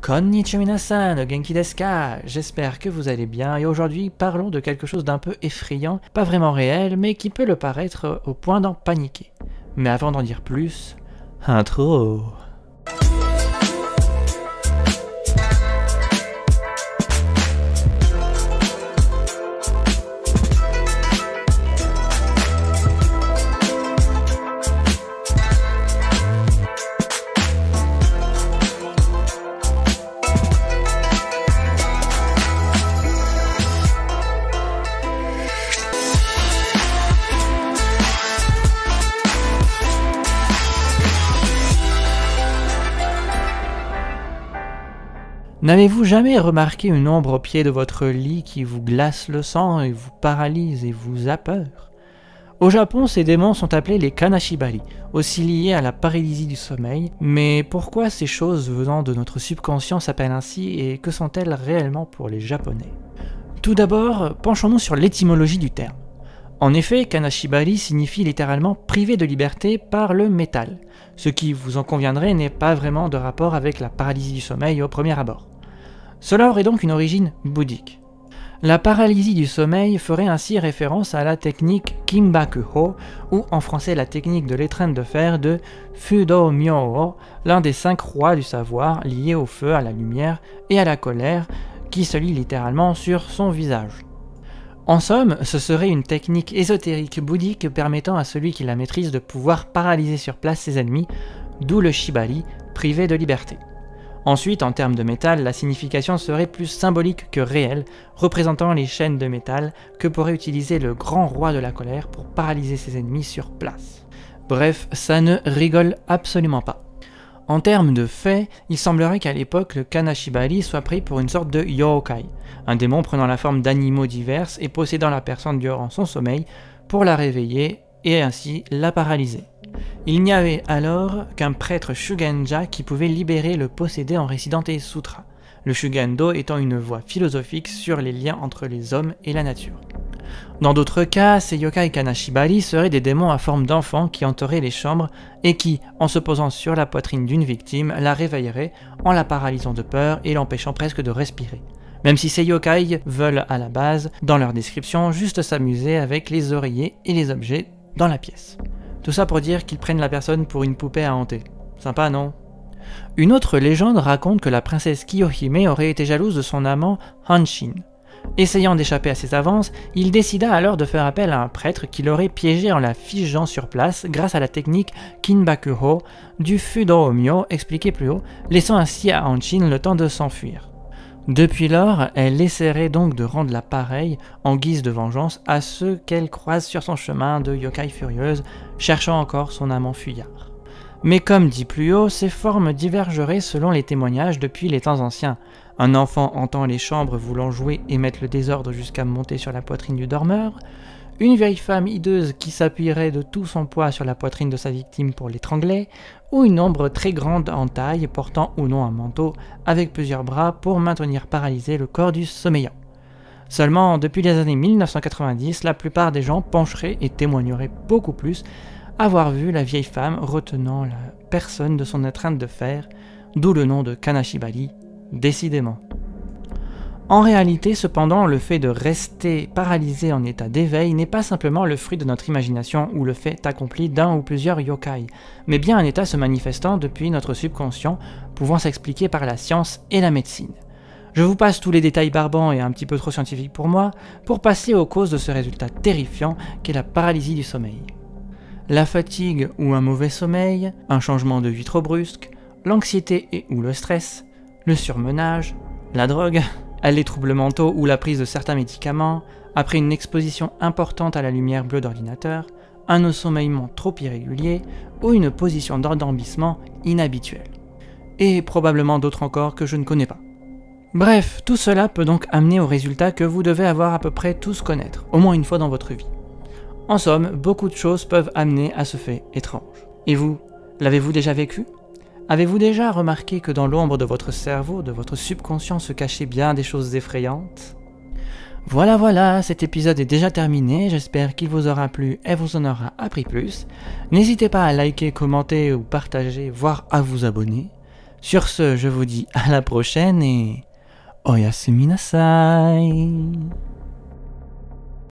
Konnichiwa minasan, genki desu ka? J'espère que vous allez bien et aujourd'hui parlons de quelque chose d'un peu effrayant, pas vraiment réel mais qui peut le paraître au point d'en paniquer. Mais avant d'en dire plus, intro. N'avez-vous jamais remarqué une ombre au pied de votre lit qui vous glace le sang et vous paralyse et vous a peur? Au Japon, ces démons sont appelés les kanashibari, aussi liés à la paralysie du sommeil. Mais pourquoi ces choses venant de notre subconscient s'appellent ainsi et que sont-elles réellement pour les Japonais? Tout d'abord, penchons-nous sur l'étymologie du terme. En effet, kanashibari signifie littéralement privé de liberté par le métal, ce qui, vous en conviendrez, n'est pas vraiment de rapport avec la paralysie du sommeil au premier abord. Cela aurait donc une origine bouddhique. La paralysie du sommeil ferait ainsi référence à la technique Kinbakuho, ou en français la technique de l'étreinte de fer de Fudo Myō, l'un des 5 rois du savoir liés au feu, à la lumière et à la colère, qui se lit littéralement sur son visage. En somme, ce serait une technique ésotérique bouddhique permettant à celui qui la maîtrise de pouvoir paralyser sur place ses ennemis, d'où le shibari, privé de liberté. Ensuite, en termes de métal, la signification serait plus symbolique que réelle, représentant les chaînes de métal que pourrait utiliser le grand roi de la colère pour paralyser ses ennemis sur place. Bref, ça ne rigole absolument pas. En termes de faits, il semblerait qu'à l'époque, le kanashibari soit pris pour une sorte de yokai, un démon prenant la forme d'animaux divers et possédant la personne durant son sommeil pour la réveiller et ainsi la paralyser. Il n'y avait alors qu'un prêtre Shugenja qui pouvait libérer le possédé en récitant des sutras, le Shugendo étant une voie philosophique sur les liens entre les hommes et la nature. Dans d'autres cas, ces yokai kanashibari seraient des démons à forme d'enfants qui entouraient les chambres et qui, en se posant sur la poitrine d'une victime, la réveilleraient en la paralysant de peur et l'empêchant presque de respirer. Même si ces yokai veulent à la base, dans leur description, juste s'amuser avec les oreillers et les objets dans la pièce. Tout ça pour dire qu'ils prennent la personne pour une poupée à hanter. Sympa, non? Une autre légende raconte que la princesse Kiyohime aurait été jalouse de son amant Hanshin. Essayant d'échapper à ses avances, il décida alors de faire appel à un prêtre qui l'aurait piégée en la figeant sur place grâce à la technique Kinbakuho du Fudo-myo expliqué plus haut, laissant ainsi à Hanshin le temps de s'enfuir. Depuis lors, elle essaierait donc de rendre la pareille en guise de vengeance à ceux qu'elle croise sur son chemin de yokai furieuse, cherchant encore son amant fuyard. Mais comme dit plus haut, ces formes divergeraient selon les témoignages depuis les temps anciens. Un enfant hantant les chambres voulant jouer et mettre le désordre jusqu'à monter sur la poitrine du dormeur, une vieille femme hideuse qui s'appuierait de tout son poids sur la poitrine de sa victime pour l'étrangler, ou une ombre très grande en taille portant ou non un manteau avec plusieurs bras pour maintenir paralysé le corps du sommeillant. Seulement, depuis les années 1990, la plupart des gens pencheraient et témoigneraient beaucoup plus avoir vu la vieille femme retenant la personne de son étreinte de fer, d'où le nom de kanashibari, décidément. En réalité, cependant, le fait de rester paralysé en état d'éveil n'est pas simplement le fruit de notre imagination ou le fait accompli d'un ou plusieurs yokai, mais bien un état se manifestant depuis notre subconscient, pouvant s'expliquer par la science et la médecine. Je vous passe tous les détails barbants et un petit peu trop scientifiques pour moi, pour passer aux causes de ce résultat terrifiant qu'est la paralysie du sommeil. La fatigue ou un mauvais sommeil, un changement de vie trop brusque, l'anxiété et ou le stress, le surmenage, la drogue, les troubles mentaux ou la prise de certains médicaments, après une exposition importante à la lumière bleue d'ordinateur, un sommeillement trop irrégulier ou une position d'endormissement inhabituelle. Et probablement d'autres encore que je ne connais pas. Bref, tout cela peut donc amener au résultat que vous devez avoir à peu près tous connaître, au moins une fois dans votre vie. En somme, beaucoup de choses peuvent amener à ce fait étrange. Et vous, l'avez-vous déjà vécu ? Avez-vous déjà remarqué que dans l'ombre de votre cerveau, de votre subconscient se cachaient bien des choses effrayantes? Voilà, cet épisode est déjà terminé, j'espère qu'il vous aura plu et vous en aura appris plus. N'hésitez pas à liker, commenter ou partager, voire à vous abonner. Sur ce, je vous dis à la prochaine et Oyasumi nasai.